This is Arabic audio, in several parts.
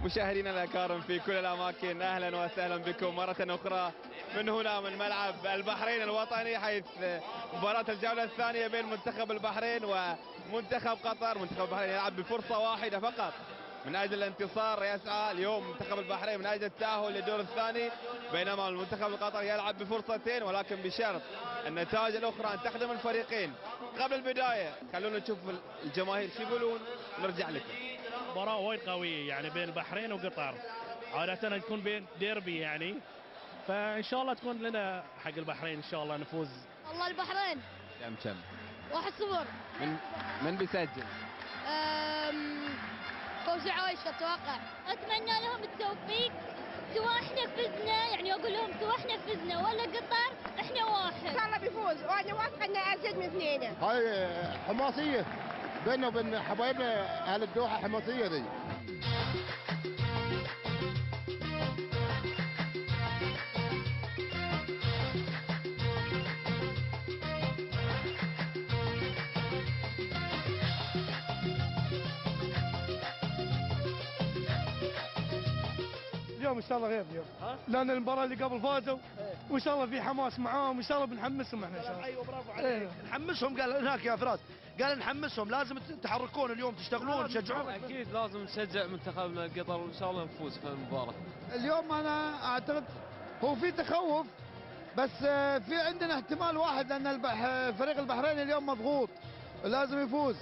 مشاهدينا الأكارم في كل الأماكن، أهلا وسهلا بكم مرة أخرى من هنا من ملعب البحرين الوطني، حيث مباراة الجولة الثانية بين منتخب البحرين ومنتخب قطر. منتخب البحرين يلعب بفرصة واحدة فقط من أجل الانتصار، يسعى اليوم منتخب البحرين من أجل التأهل للدور الثاني، بينما المنتخب القطري يلعب بفرصتين ولكن بشرط النتائج الأخرى أن تخدم الفريقين. قبل البداية خلونا نشوف الجماهير شو يقولون ونرجع لكم. مباراة وايد قوية يعني بين البحرين وقطر، عادة تكون بين ديربي يعني، فإن شاء الله تكون لنا حق البحرين إن شاء الله نفوز. والله البحرين كم 1-0. من بيسجل؟ فوزي عايش اتوقع. اتمنى لهم التوفيق، سواء احنا فزنا، يعني اقول لهم سواء احنا فزنا ولا قطر احنا واحد. ان شاء الله بيفوز، وانا واثقه انه ازيد من اثنين. هاي حماسيه بيننا وبين حبايبنا اهل الدوحه، حماسيه ذي. اليوم ان شاء الله غير اليوم، لان المباراه اللي قبل فازوا، وان شاء الله في حماس معاهم، وان شاء الله بنحمسهم احنا ان شاء الله. ايوه برافو عليك. نحمسهم، قال هناك يا فراس، قال نحمسهم، لازم تحركون اليوم، تشتغلون، تشجعون. اكيد لازم نشجع منتخبنا قطر وان شاء الله نفوز في المباراه. اليوم انا اعتقد هو في تخوف، بس في عندنا احتمال واحد، لان فريق البحرين اليوم مضغوط، لازم يفوز.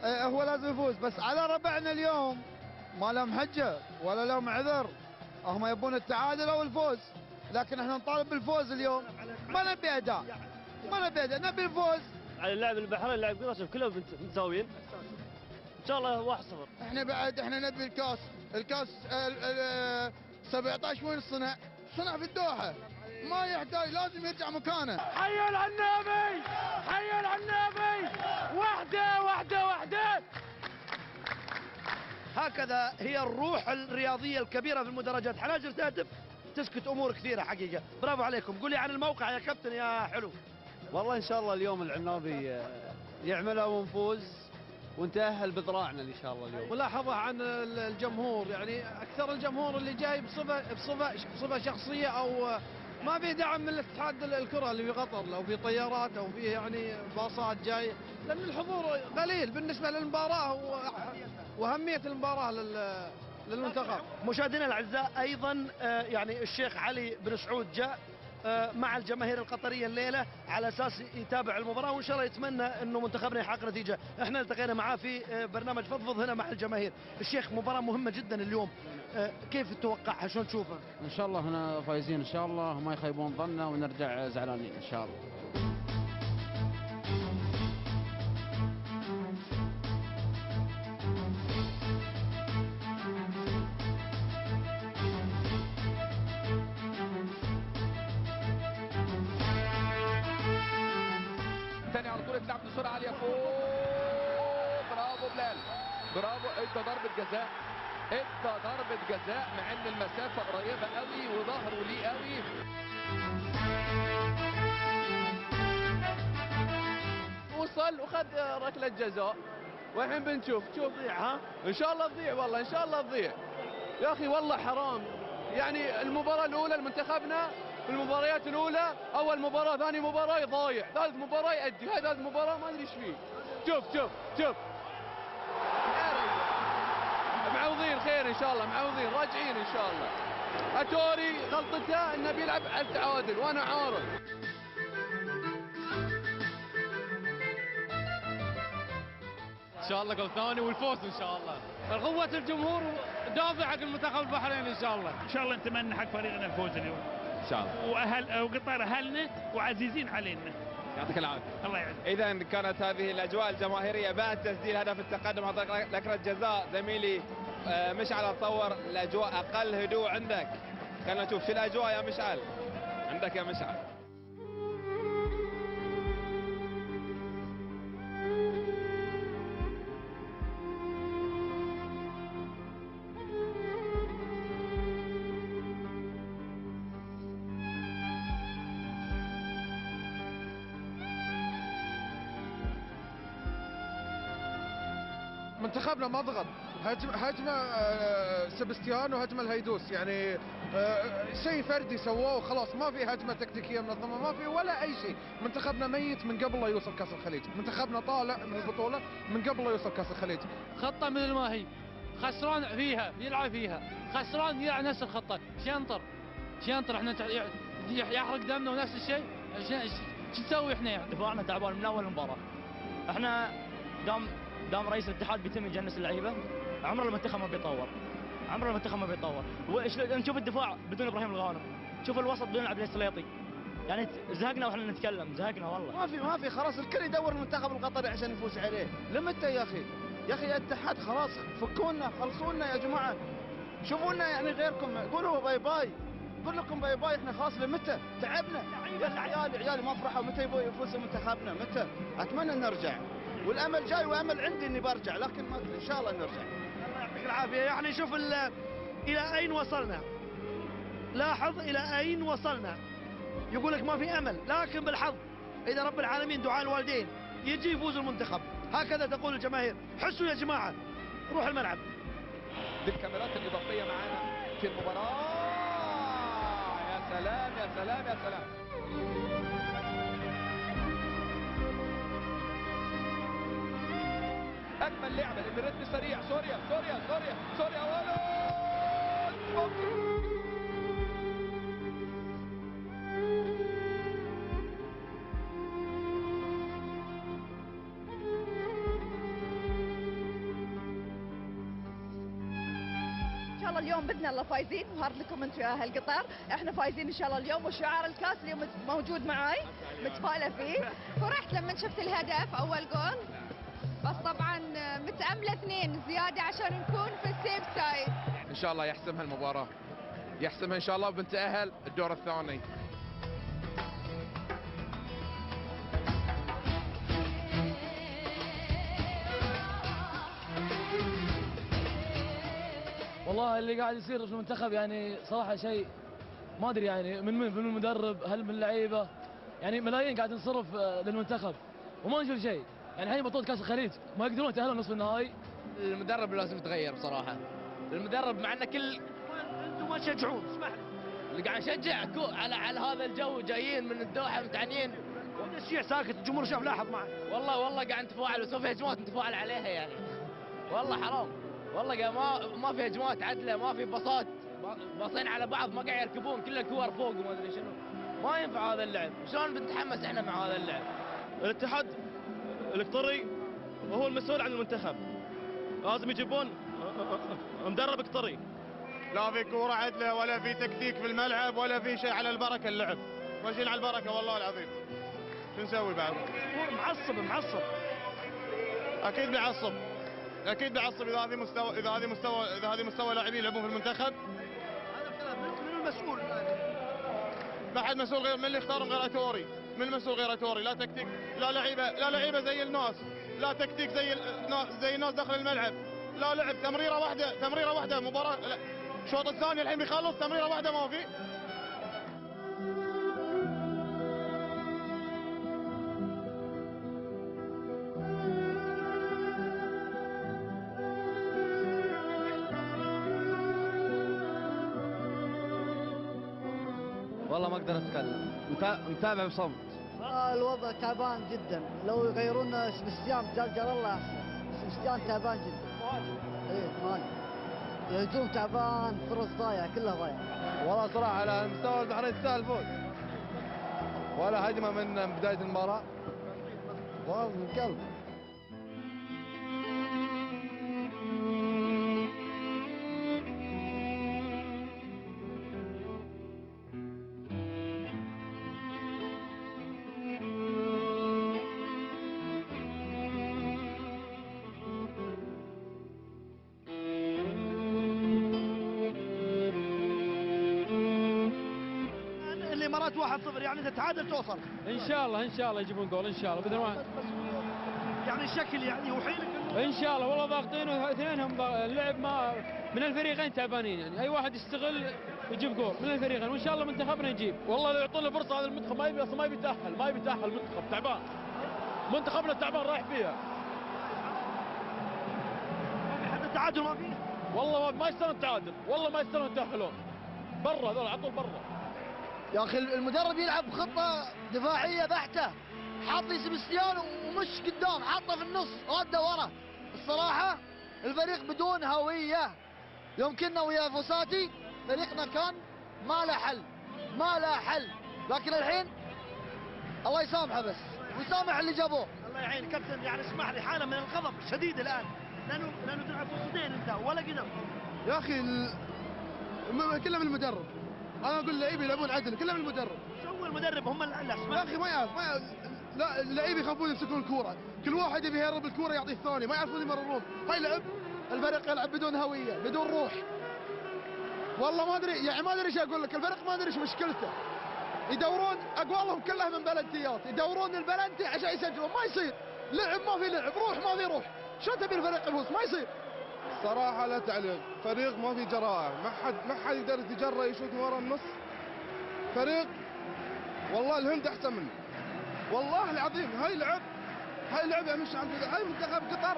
هو لازم يفوز، بس على ربعنا اليوم ما لهم حجه ولا لهم عذر، هم يبون التعادل او الفوز، لكن احنا نطالب بالفوز اليوم، ما نبي اداء، نبي الفوز. على اللاعب البحرين اللاعب قطر كلهم متساويين ان شاء الله 1-0. احنا نبي الكاس 17 وين صنع في الدوحه، ما يحتاج، لازم يرجع مكانه. حي العنابي، حي العنابي، وحده. هكذا هي الروح الرياضيه الكبيره في المدرجات، حناجر تهدف تسكت امور كثيره حقيقه. برافو عليكم. قولي عن الموقع يا كابتن يا حلو. والله ان شاء الله اليوم العنابي يعملها ونفوز ونتاهل بذراعنا ان شاء الله اليوم. ملاحظه عن الجمهور، يعني اكثر الجمهور اللي جاي بصفه شخصيه، او ما في دعم من الاتحاد الكره اللي في قطر، لو في طيارات او في يعني باصات جايه، لان الحضور قليل بالنسبه للمباراه واهميه المباراه للمنتخب. مشاهدينا الاعزاء، ايضا يعني الشيخ علي بن سعود جاء مع الجماهير القطريه الليله على اساس يتابع المباراه، وان شاء الله يتمنى انه منتخبنا يحقق نتيجه. احنا التقينا معاه في برنامج فضفض هنا مع الجماهير. الشيخ، مباراه مهمه جدا اليوم، كيف تتوقعها؟ شلون تشوفها؟ ان شاء الله هنا فايزين ان شاء الله، ما يخيبون ظننا ونرجع زعلانين ان شاء الله. ثاني على طول تلعب بسرعه عاليه فوق، برافو بلال، برافو. انت ضربه جزاء مع ان المسافه قريبه قوي وظهره ليه قوي. وصل وخد ركله جزاء، والحين بنشوف تضيع. ها ان شاء الله تضيع، والله ان شاء الله تضيع يا اخي، والله حرام. يعني المباراه الاولى لمنتخبنا، في المباريات الاولى، اول مباراه ثاني مباراه يضايع، ثالث مباراه يأدي، هاي ثالث مباراه ما ادري ايش فيه. شوف معوضين خير ان شاء الله، معوضين راجعين ان شاء الله. اتوري غلطته انه بيلعب على التعادل وانا عارف. ان شاء الله جول ثاني والفوز ان شاء الله. قوه الجمهور دافع حق المنتخب البحرين ان شاء الله. ان شاء الله نتمنى حق فريقنا الفوز اليوم ان شاء الله، وقطر اهلنا وعزيزين علينا. يعطيك العافيه. الله يعزك. اذا كانت هذه الاجواء الجماهيريه بعد تسجيل هدف التقدم، حضرتك ركله جزاء. زميلي مشعل تصور الاجواء اقل هدوء عندك، خلينا نشوف شو الاجواء يا مشعل عندك يا مشعل. منتخبنا مضغط، هجمه سبستيان وهجمه الهيدوس، يعني شيء فردي سووه خلاص، ما في هجمه تكتيكيه منظمه، ما في ولا اي شيء. منتخبنا ميت من قبل لا يوصل كاس الخليج، منتخبنا طالع من البطوله من قبل لا يوصل كاس الخليج. خطه مثل ما هي، خسران فيها يلعب فيها، خسران يلعب نفس الخطه، شنطر احنا يحرق دمنا ونفس الشيء. شو نسوي احنا يعني؟ دفاعنا تعبان من اول مباراه. احنا دام رئيس الاتحاد بيتم يجنس اللعيبه، عمر المنتخب ما بيتطور، نشوف الدفاع بدون ابراهيم الغانم، شوف الوسط بدون عبد السليطي، يعني زهقنا واحنا نتكلم، زهقنا والله. ما في خلاص، الكل يدور المنتخب القطري عشان يفوز عليه. لمتى يا اخي الاتحاد خلاص، فكونا خلصونا يا جماعه، شوفوا لنا يعني غيركم، قولوا باي باي، قول لكم باي باي، احنا خلاص لمتى؟ تعبنا يا عيالي ما فرحوا، متى يفوز منتخبنا؟ متى؟ اتمنى نرجع، والامل جاي وامل عندي اني برجع، لكن ما ادري، ان شاء الله نرجع. الله يعطيك العافيه. يعني شوف الى اين وصلنا، لاحظ الى اين وصلنا. يقول لك ما في امل، لكن بالحظ اذا رب العالمين دعاء الوالدين يجي يفوز المنتخب، هكذا تقول الجماهير. حسوا يا جماعه، روح الملعب. بالكاميرات الاضافيه معانا في المباراه. يا سلام يا سلام يا سلام. اجمل لعبه لان الريتم سريع. سوريا ان شاء الله اليوم بدنا الله فايزين، وهارد لكم انتم يا اهل قطر، احنا فايزين ان شاء الله اليوم، وشعار الكاس اليوم موجود معاي، متفائله فيه. فرحت لما شفت الهدف اول جول، بس طبعا متأملة 2 زيادة عشان نكون في السيف سايد. ان شاء الله يحسمها المباراه، يحسمها ان شاء الله وبنتأهل الدور الثاني. والله اللي قاعد يصير في المنتخب يعني صراحه شيء ما ادري، يعني من المدرب، هل من اللعيبه، يعني ملايين قاعد تنصرف للمنتخب وما نشوف شيء. يعني الحين بطولة كاس الخليج ما يقدرون يتأهلوا نصف النهائي. المدرب لازم يتغير بصراحه. المدرب مع انه انتم ما تشجعون، اسمح لي اللي قاعد نشجع على هذا الجو، جايين من الدوحه متعنيين. الشيء ساكت، الجمهور شاف لاحظ معي. والله قاعد نتفاعل، وسوف في هجمات نتفاعل عليها يعني. والله حرام، والله ما في هجمات عدله، ما في باصات، باصين على بعض، ما قاعد يركبون، كل الكور فوق وما ادري شنو. ما ينفع هذا اللعب، شلون بنتحمس احنا مع هذا اللعب؟ الاتحاد القطري وهو المسؤول عن المنتخب، لازم يجيبون مدرب قطري. لا في كوره عدله ولا في تكتيك في الملعب ولا في شيء، على البركه اللعب، ماشيين على البركه والله العظيم. شو نسوي بعد؟ معصب اكيد بيعصب اذا هذه مستوى لاعبين يلعبون في المنتخب. هذا الكلام من المسؤول؟ ما حد مسؤول غير من اللي اختارهم غير اتوري، من المسؤول غير اتوري. لا تكتيك، لا لعيبه زي الناس، لا تكتيك زي الناس داخل الملعب، لا لعب تمريره واحده مباراه. الشوط الثاني الحين بيخلص تمريره واحده ما في. والله ما اقدر اتكلم، متابع بصمت. الوضع تعبان جدا، لو يغيرون سبستيان جل الله احسن. سبستيان تعبان جدا. ايه مهاجم. الهجوم تعبان، فرص ضايعه، كلها ضايعه. والله صراحه على مستوى البحرين تستاهل الفوز. ولا هجمه من بدايه المباراه. والله من قلب. الامارات 1-0، يعني تتعادل توصل. ان شاء الله يجيبون جول ان شاء الله باذن الله. يعني الشكل يعني يوحيلك ان شاء الله، والله ضاغطين واثنينهم اللعب ما من الفريقين تعبانين، يعني اي واحد يستغل يجيب جول من الفريقين، وان شاء الله منتخبنا يجيب. والله لو يعطونا فرصه هذا المنتخب ما بيتاهل المنتخب تعبان. منتخبنا تعبان رايح فيها. التعادل ما فيه؟ والله ما يستاهلون التعادل، والله ما يستاهلون يتاهلون. برا هذول على طول برا. يا اخي المدرب يلعب خطه دفاعيه بحته، حاط لي سبستيان ومش قدام، حاطه في النص رده ورا. الصراحه الفريق بدون هويه. يوم كنا ويا فوساتي فريقنا كان ما له حل، ما له حل، لكن الحين الله يسامحه بس ويسامح اللي جابوه. الله يعين كابتن، يعني اسمح لي حاله من الغضب شديد الان، لانه تلعب فرصتين انت ولا قدم. يا اخي كله من المدرب. انا اقول اللعيبه يلعبون عدل، كله من المدرب. شو المدرب هم الاسماء. يا اخي ما يعرف لا اللعيبه يخافون يمسكون الكوره، كل واحد يبي يهرب الكوره يعطي الثاني، ما يعرفون يمررون. هاي لعب الفريق يلعب بدون هويه، بدون روح. والله ما ادري، يعني ما ادري ايش اقول لك، الفريق ما ادري ايش مشكلته. يدورون اقوالهم كلها من بلنتيات، يدورون البلنتي عشان يسجلون، ما يصير. لعب ما في لعب، روح ما في روح، شو تبي الفريق يفوز؟ ما يصير. صراحه لا تعليق، فريق ما في جراءه، ما حد يقدر يتجرأ يشوت من ورا النص. فريق والله الهند احسن منه، والله العظيم. هاي لعب يا مش عم هاي منتخب قطر،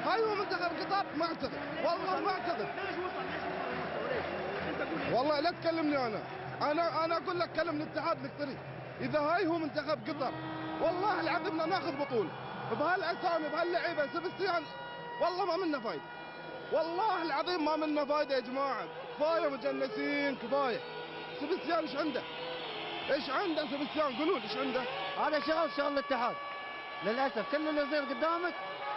هاي هو منتخب قطر. ما اعتقد، والله ما اعتقد. والله لا تكلمني انا اقول لك كلم الاتحاد القطري. اذا هاي هو منتخب قطر والله العظيم ناخذ بطوله بهالاسامي بهاللعيبه. سبستيان والله ما منا فايده، والله العظيم ما منا فايده يا جماعه. كفايه مجنسين، كفايه. سبستيان ايش عنده؟ ايش عنده سبستيان؟ قولوا لي ايش عنده؟ هذا شغل الاتحاد للاسف. كل اللي يصير قدامك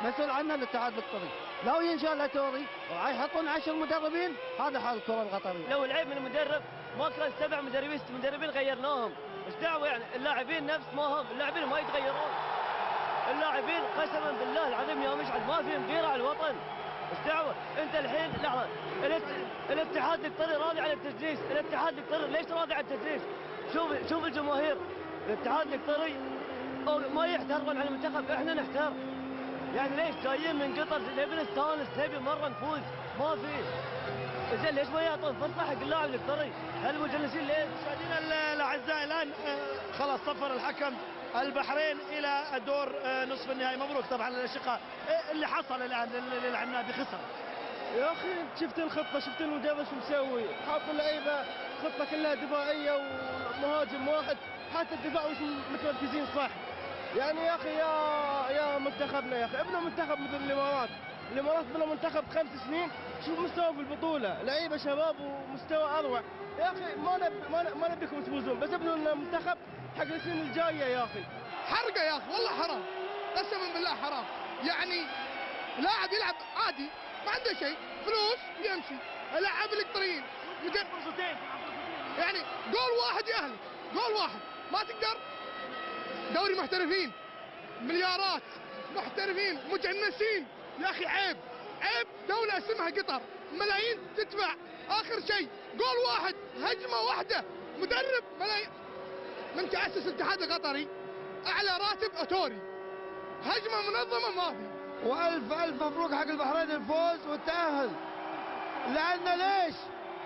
مسؤول عنه الاتحاد القطري. لو ينشأ له توري ويحطون 10 مدربين، هذا حال الكره القطريه. لو العيب من المدرب ما كان 7 مدربين 6 مدربين غيرناهم، ايش دعوه يعني؟ اللاعبين نفس ما هم، اللاعبين ما يتغيرون. اللاعبين قسما بالله العظيم يا مشعل ما فيهم غيره على الوطن. ايش دعوه؟ انت الحين لحظه، الاتحاد القطري راضي على التجليس، الاتحاد القطري ليش راضي على التجليس؟ شوف الجماهير، الاتحاد القطري ما يحترمون على المنتخب، احنا نحترم. يعني ليش جايين من قطر نبي نستانس، نبي مره نفوز، ما في. زين ليش ما يعطون فرصه حق اللاعب القطري؟ هالمجلسين ليه؟ مشاهدينا الاعزاء الان خلاص صفر الحكم البحرين الى الدور نصف النهائي. مبروك طبعا للاشقاء. اللي حصل الان للعنابي خسر. يا اخي شفت الخطه، شفت المدرب شو مسوي، حاط اللعيبه خطه كلها دفاعيه ومهاجم واحد، حتى الدفاع مش متمركزين صح. يعني يا اخي يا منتخبنا يا اخي ابنوا منتخب مثل الامارات بنوا منتخب 5 سنين، شوف مستوى في البطوله، لعيبه شباب ومستوى اروع. يا اخي ما نبيكم تفوزون، بس ابنوا لنا منتخب حق السنين الجايه يا اخي. حرقه يا اخي والله حرام، قسما بالله حرام. يعني لاعب يلعب عادي ما عنده شيء، فلوس يمشي. اللاعب القطريين فرصتين، يعني جول واحد يأهلك، جول واحد ما تقدر. دوري محترفين، مليارات، محترفين مجنسين. يا اخي عيب، دولة اسمها قطر، ملايين تدفع. اخر شيء جول واحد، هجمة واحدة، مدرب ملايين. من تأسس الاتحاد القطري اعلى راتب اتوري، هجمة منظمة ما في. والف مبروك حق البحرين الفوز والتأهل. لأن ليش؟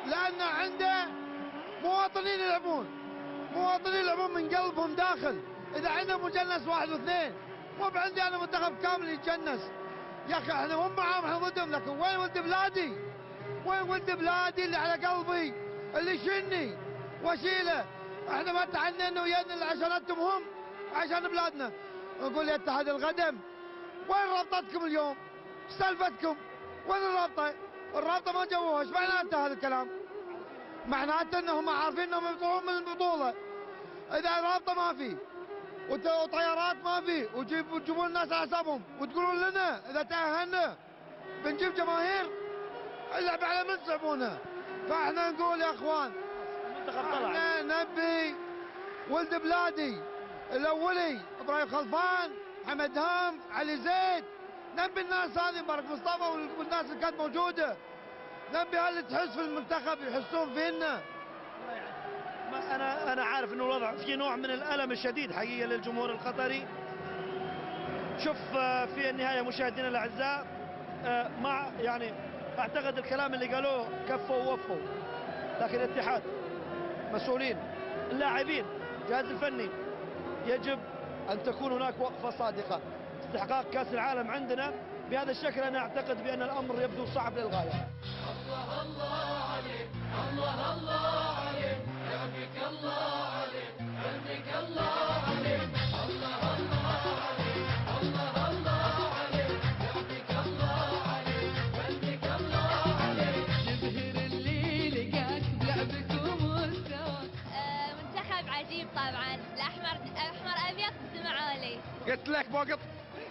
لأن عنده مواطنين يلعبون من قلبهم داخل. إذا عندهم مجنس 1 و2، مو بعندي أنا منتخب كامل يتجنس. يا أخي احنا مو معاهم، احنا ضدهم، لكن وين ولد بلادي؟ وين ولد بلادي اللي على قلبي، اللي يشني واشيله؟ احنا ما تعنينا ويانا عشان انتم هم، عشان بلادنا. نقول يا اتحاد القدم وين رابطتكم اليوم؟ سالفتكم؟ وين الرابطه؟ الرابطه ما جووها، ايش معناته هذا الكلام؟ معناته انهم عارفين انهم يطلعون من البطوله. اذا الرابطه ما في وطيارات ما في وتجيبون الناس على حسابهم وتقولون لنا اذا تاهلنا بنجيب جماهير، اللعب على من تصعبونها؟ فاحنا نقول يا اخوان احنا نبي ولد بلادي الاولي، ابراهيم خلفان، حمد هام، علي زيد. نبي الناس هذه، مبارك مصطفى والناس اللي كانت موجوده. نبي هاللي تحس في المنتخب يحسون فينا. انا عارف انه الوضع في نوع من الالم الشديد حقيقه للجمهور القطري. شوف في النهايه مشاهدينا الاعزاء، مع يعني اعتقد الكلام اللي قالوه كفوا ووفوا، لكن الاتحاد، مسؤولين، اللاعبين، الجهاز الفني، يجب ان تكون هناك وقفه صادقه. استحقاق كاس العالم عندنا بهذا الشكل انا اعتقد بان الامر يبدو صعب للغايه. الله الله عليك، الله الله عليك، لعبك الله عليك، عندك الله عليك، الله الله عليك، الله الله عليك، لعبك الله عليك، عندك الله عليك، يبهر اللي لقاك بلعبك ومستواك. منتخب عجيب طبعا، الاحمر ابيض دمع عالي. قلت لك ما قط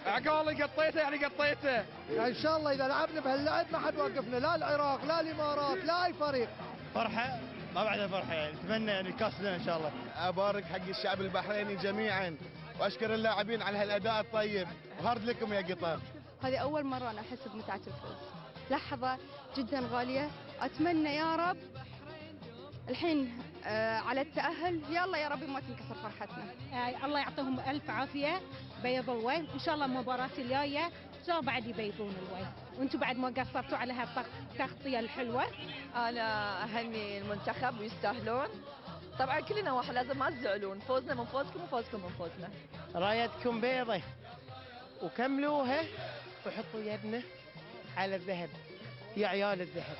عقالي قطيته يعني قطيته. يعني ان شاء الله اذا لعبنا بهاللعب ما حد وقفنا، لا العراق لا الامارات لا اي فريق. فرحه ما بعدها فرحه يعني، نتمنى يعني الكاس لنا ان شاء الله. ابارك حق الشعب البحريني جميعا واشكر اللاعبين على هالاداء الطيب وهارد لكم يا قطر. هذه اول مره انا احس بمتعه الفوز، لحظه جدا غاليه، اتمنى يا رب الحين على التأهل، يلا يا ربي ما تنكسر فرحتنا. الله يعطيهم ألف عافية، بيضوا الوجه، إن شاء الله المباراة الجاية إن شاء الله بعد يبيضون الوجه، وأنتم بعد ما قصرتوا على هالتغطية الحلوة. أنا أهني المنتخب ويستاهلون، طبعا كلنا واحد لازم ما تزعلون، فوزنا من فوزكم وفوزكم من فوزنا. رايتكم بيضة وكملوها وحطوا يدنا على الذهب يا عيال الذهب.